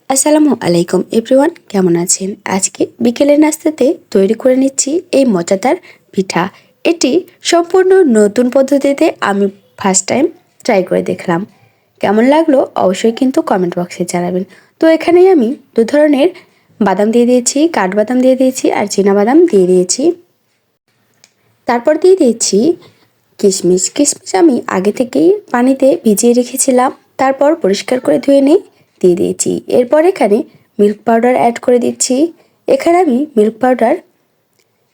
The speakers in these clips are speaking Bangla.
আসসালামু আলাইকুম এভরিওয়ান, কেমন আছেন? আজকে বিকেলের নাস্তাতে তৈরি করে নিচ্ছি এই মজাদার পিঠা। এটি সম্পূর্ণ নতুন পদ্ধতিতে আমি ফার্স্ট টাইম ট্রাই করে দেখলাম। কেমন লাগলো অবশ্যই কিন্তু কমেন্ট বক্সে জানাবেন। তো এখানে আমি দু ধরনের বাদাম দিয়ে দিয়েছি, কাঠবাদাম দিয়ে দিয়েছি আর চীনাবাদাম দিয়ে দিয়েছি। তারপর দিয়ে দিয়েছি কিশমিশ। কিশমিশ আমি আগে থেকেই পানিতে ভিজিয়ে রেখেছিলাম, তারপর পরিষ্কার করে ধুয়ে নিয়ে দিয়ে দিয়েছি। এরপর এখানে মিল্ক পাউডার অ্যাড করে দিচ্ছি। এখানে আমি মিল্ক পাউডার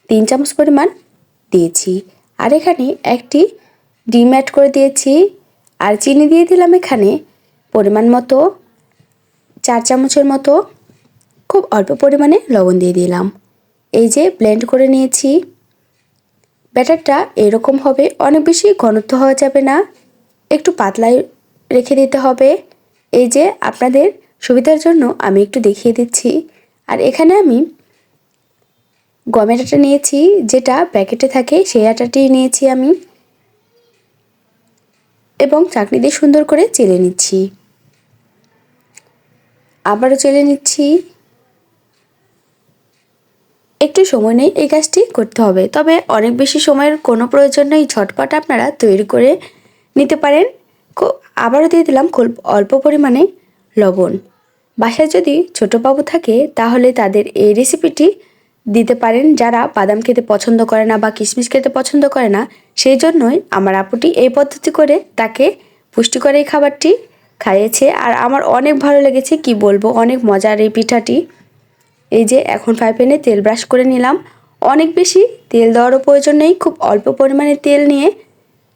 3 চামচ পরিমাণ দিয়েছি। আর এখানে একটি ডিম অ্যাড করে দিয়েছি। আর চিনি দিয়ে দিলাম এখানে পরিমাণ মতো 4 চামচের মতো। খুব অল্প পরিমাণে লবণ দিয়ে দিলাম। এই যে ব্লেন্ড করে নিয়েছি। ব্যাটারটা এরকম হবে, অনেক বেশি ঘনত্ব হওয়া যাবে না, একটু পাতলাই রেখে দিতে হবে। এই যে আপনাদের সুবিধার জন্য আমি একটু দেখিয়ে দিচ্ছি। আর এখানে আমি গমের আটা নিয়েছি, যেটা প্যাকেটে থাকে সেই আটাটি নিয়েছি আমি, এবং চাকনি দিয়ে সুন্দর করে চেলে নিচ্ছি। আবারও চেলে নিচ্ছি। একটু সময় নেই এই কাজটি করতে হবে, তবে অনেক বেশি সময়ের কোনো প্রয়োজন নেই, ঝটপট আপনারা তৈরি করে নিতে পারেন। আবারও দিয়ে দিলাম খুব অল্প পরিমাণে লবণ। বাসায় যদি ছোটো বাবু থাকে তাহলে তাদের এই রেসিপিটি দিতে পারেন, যারা বাদাম খেতে পছন্দ করে না বা কিশমিশ খেতে পছন্দ করে না। সেই জন্যই আমার আপুটি এই পদ্ধতি করে তাকে পুষ্টিকর এই খাবারটি খাইয়েছে। আর আমার অনেক ভালো লেগেছে, কি বলবো, অনেক মজার এই পিঠাটি। এই যে এখন ফ্রাই প্যানে তেল ব্রাশ করে নিলাম। অনেক বেশি তেল দেওয়ারও প্রয়োজন নেই, খুব অল্প পরিমাণে তেল নিয়ে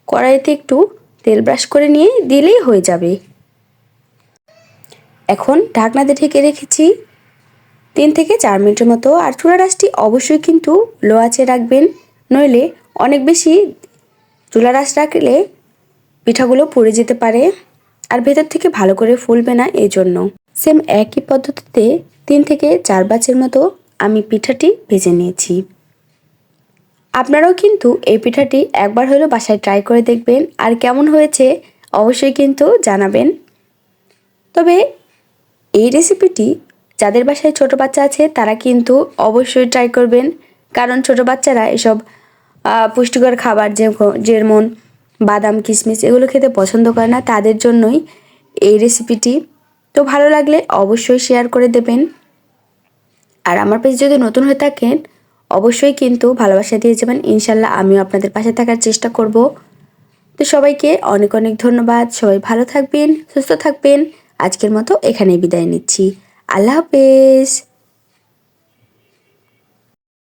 কড়াইতে একটু তেল ব্রাশ করে নিয়ে দিলেই হয়ে যাবে। এখন ঢাকনাতে ঢেকে রেখেছি 3 থেকে 4 মিনিটের মতো। আর চুলার আঁচটি অবশ্যই কিন্তু লো আঁচে রাখবেন, নইলে অনেক বেশি চুলার আঁচ রাখলে পিঠাগুলো পুড়ে যেতে পারে আর ভেতর থেকে ভালো করে ফুলবে না। এই জন্য সেম একই পদ্ধতিতে 3 থেকে 4 ব্যাচের মতো আমি পিঠাটি ভেজে নিয়েছি। আপনারাও কিন্তু এই পিঠাটি একবার হলেও বাসায় ট্রাই করে দেখবেন, আর কেমন হয়েছে অবশ্যই কিন্তু জানাবেন। তবে এই রেসিপিটি যাদের বাসায় ছোট বাচ্চা আছে তারা কিন্তু অবশ্যই ট্রাই করবেন, কারণ ছোট বাচ্চারা এসব পুষ্টিকর খাবার যেমন বাদাম কিশমিশ এগুলো খেতে পছন্দ করে না, তাদের জন্যই এই রেসিপিটি। তো ভালো লাগলে অবশ্যই শেয়ার করে দেবেন। আর আমার পেজ যদি নতুন হয়ে থাকেন অবশ্যই কিন্তু ভালোবাসা দিয়ে যাবেন। ইনশাল্লাহ আমিও আপনাদের পাশে থাকার চেষ্টা করব। তো সবাইকে অনেক অনেক ধন্যবাদ। সবাই ভালো থাকবেন, সুস্থ থাকবেন। আজকের মতো এখানেই বিদায় নিচ্ছি। আল্লাহ হাফেজ।